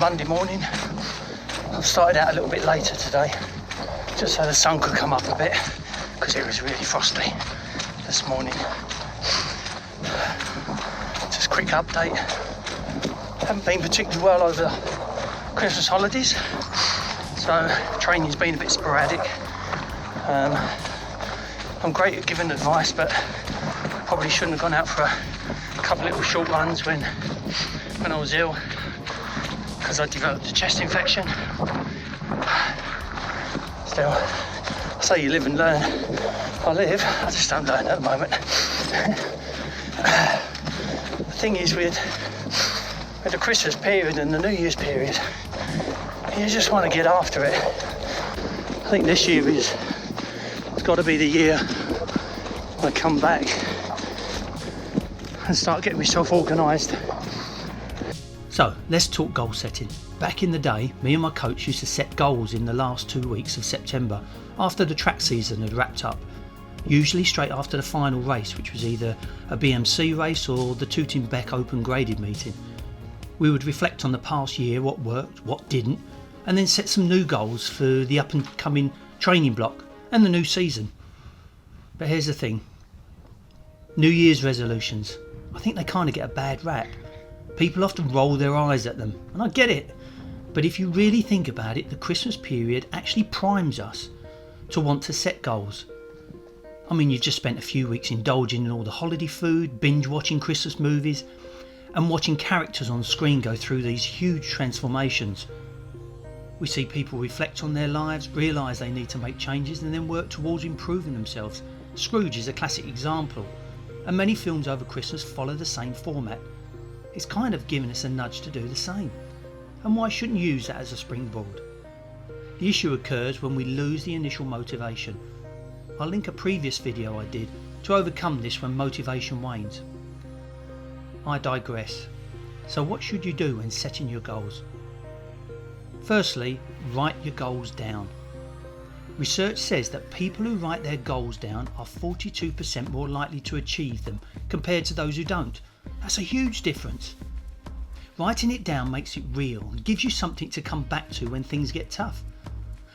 Monday morning. I've started out a little bit later today, just so the sun could come up a bit, because it was really frosty this morning. Just a quick update. Haven't been particularly well over the Christmas holidays, so training's been a bit sporadic. I'm great at giving advice, but probably shouldn't have gone out for a couple little short runs when I was ill, because I developed a chest infection. Still, I say you live and learn. I just don't learn at the moment. The thing is, with the Christmas period and the New Year's period, you just want to get after it. I think this year it's got to be the year I come back and start getting myself organised. So let's talk goal setting. Back in the day, me and my coach used to set goals in the last 2 weeks of September after the track season had wrapped up, usually straight after the final race, which was either a BMC race or the Tooting Bec Open graded meeting. We would reflect on the past year, what worked, what didn't, and then set some new goals for the up and coming training block and the new season. But here's the thing, New Year's resolutions, I think they kind of get a bad rap. People often roll their eyes at them, and I get it, but if you really think about it, the Christmas period actually primes us to want to set goals. I mean, you've just spent a few weeks indulging in all the holiday food, binge watching Christmas movies, and watching characters on screen go through these huge transformations. We see people reflect on their lives, realise they need to make changes, and then work towards improving themselves. Scrooge is a classic example, and many films over Christmas follow the same format. It's kind of giving us a nudge to do the same, and why shouldn't you use that as a springboard? The issue occurs when we lose the initial motivation. I'll link a previous video I did to overcome this when motivation wanes. I digress. So what should you do when setting your goals? Firstly, write your goals down. Research says that people who write their goals down are 42% more likely to achieve them compared to those who don't. That's a huge difference. Writing it down makes it real and gives you something to come back to when things get tough.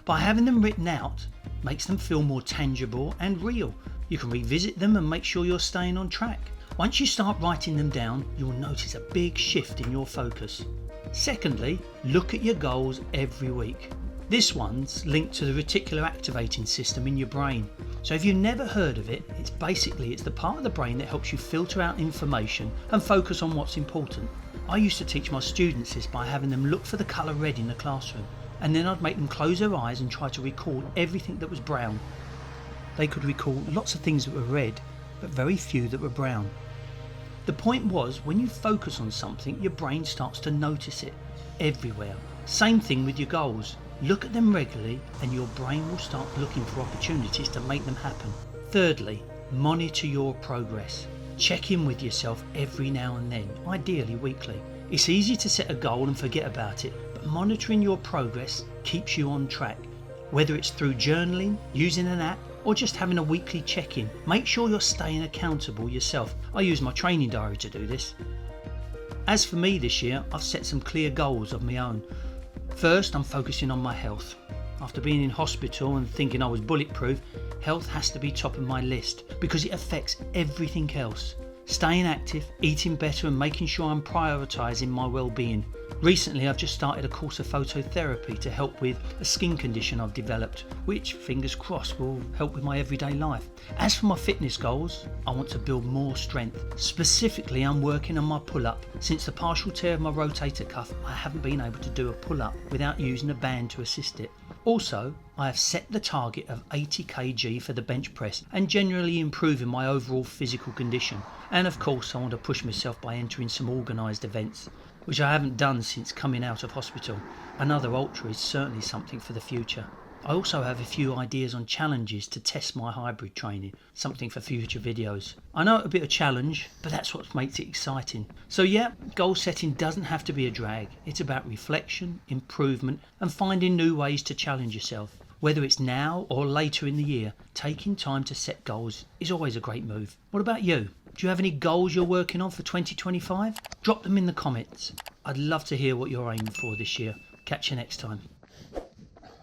By having them written out, makes them feel more tangible and real. You can revisit them and make sure you're staying on track. Once you start writing them down, you'll notice a big shift in your focus. Secondly, look at your goals every week. This one's linked to the reticular activating system in your brain. So if you've never heard of it, it's the part of the brain that helps you filter out information and focus on what's important. I used to teach my students this by having them look for the colour red in the classroom, and then I'd make them close their eyes and try to recall everything that was brown. They could recall lots of things that were red, but very few that were brown. The point was, when you focus on something, your brain starts to notice it everywhere. Same thing with your goals. Look at them regularly and your brain will start looking for opportunities to make them happen. Thirdly, monitor your progress. Check in with yourself every now and then, ideally weekly. It's easy to set a goal and forget about it, but monitoring your progress keeps you on track. Whether it's through journaling, using an app, or just having a weekly check-in, make sure you're staying accountable yourself. I use my training diary to do this. As for me this year, I've set some clear goals of my own. First, I'm focusing on my health. After being in hospital and thinking I was bulletproof, health has to be top of my list because it affects everything else. Staying active, eating better and making sure I'm prioritising my well-being. Recently I've just started a course of phototherapy to help with a skin condition I've developed, which, fingers crossed, will help with my everyday life. As for my fitness goals, I want to build more strength. Specifically, I'm working on my pull-up. Since the partial tear of my rotator cuff, I haven't been able to do a pull-up without using a band to assist it. Also, I have set the target of 80 kg for the bench press and generally improving my overall physical condition. And of course, I want to push myself by entering some organised events, which I haven't done since coming out of hospital. Another ultra is certainly something for the future. I also have a few ideas on challenges to test my hybrid training, something for future videos. I know it's a bit of a challenge, but that's what makes it exciting. So yeah, goal setting doesn't have to be a drag. It's about reflection, improvement, and finding new ways to challenge yourself. Whether it's now or later in the year, taking time to set goals is always a great move. What about you? Do you have any goals you're working on for 2025? Drop them in the comments. I'd love to hear what you're aiming for this year. Catch you next time.